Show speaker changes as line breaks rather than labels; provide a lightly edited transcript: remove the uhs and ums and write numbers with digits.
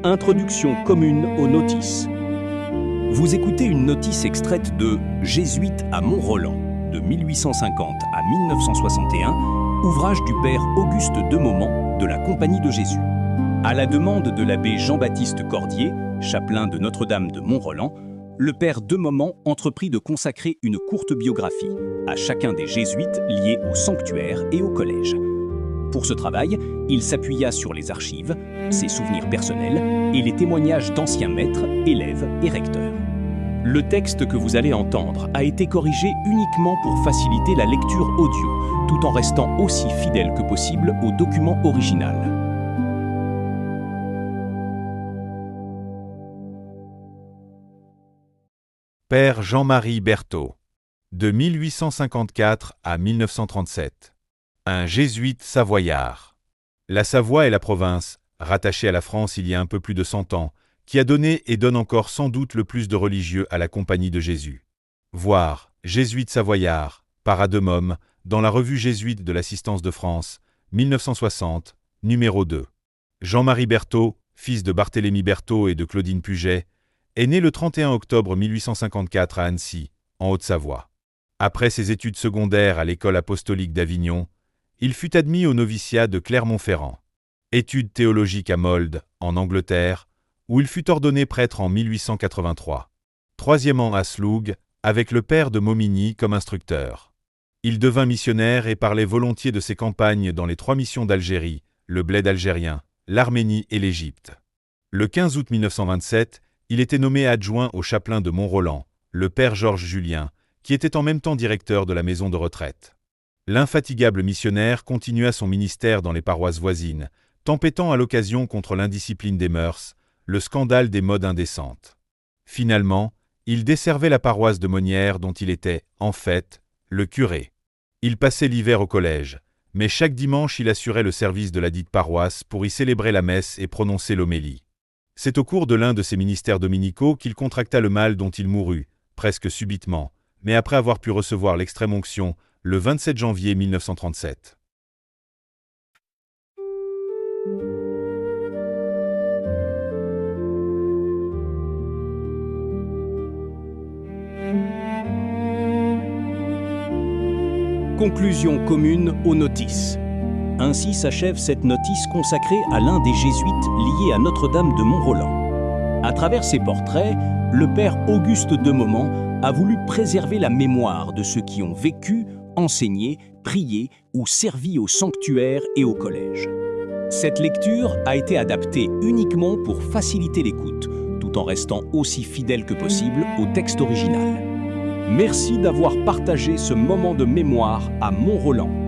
Introduction commune aux notices. Vous écoutez une notice extraite de Jésuites à Mont-Roland, de 1850 à 1961, ouvrage du père Auguste Demomment de la Compagnie de Jésus. À la demande de l'abbé Jean-Baptiste Cordier, chapelain de Notre-Dame de Mont-Roland, le père Demomment entreprit de consacrer une courte biographie à chacun des jésuites liés au sanctuaire et au collège. Pour ce travail, il s'appuya sur les archives, ses souvenirs personnels et les témoignages d'anciens maîtres, élèves et recteurs. Le texte que vous allez entendre a été corrigé uniquement pour faciliter la lecture audio, tout en restant aussi fidèle que possible au document original.
Père Jean-Marie Berthaud, de 1854 à 1937. Un jésuite savoyard. La Savoie est la province, rattachée à la France il y a un peu plus de 100 ans, qui a donné et donne encore sans doute le plus de religieux à la Compagnie de Jésus. Voir Jésuite savoyard, par Ademom, dans la revue jésuite de l'Assistance de France, 1960, numéro 2. Jean-Marie Berthaud, fils de Barthélemy Berthaud et de Claudine Puget, est né le 31 octobre 1854 à Annecy, en Haute-Savoie. Après ses études secondaires à l'école apostolique d'Avignon, il fut admis au noviciat de Clermont-Ferrand. Études théologiques à Molde, en Angleterre, où il fut ordonné prêtre en 1883. Troisièmement à Sloug, avec le père de Momigny comme instructeur. Il devint missionnaire et parlait volontiers de ses campagnes dans les 3 missions d'Algérie, le bled algérien, l'Arménie et l'Égypte. Le 15 août 1927, il était nommé adjoint au chapelain de Mont-Roland, le père Georges Julien, qui était en même temps directeur de la maison de retraite. L'infatigable missionnaire continua son ministère dans les paroisses voisines, tempêtant à l'occasion contre l'indiscipline des mœurs, le scandale des modes indécentes. Finalement, il desservait la paroisse de Monnières dont il était, en fait, le curé. Il passait l'hiver au collège, mais chaque dimanche il assurait le service de la dite paroisse pour y célébrer la messe et prononcer l'homélie. C'est au cours de l'un de ses ministères dominicaux qu'il contracta le mal dont il mourut, presque subitement, mais après avoir pu recevoir l'extrême-onction le 27 janvier 1937.
Conclusion commune aux notices. Ainsi s'achève cette notice consacrée à l'un des jésuites liés à Notre-Dame de Mont-Roland. À travers ses portraits, le père Auguste Demomment a voulu préserver la mémoire de ceux qui ont vécu, enseigné, prié ou servi au sanctuaire et au collège. Cette lecture a été adaptée uniquement pour faciliter l'écoute, tout en restant aussi fidèle que possible au texte original. Merci d'avoir partagé ce moment de mémoire à Mont-Roland.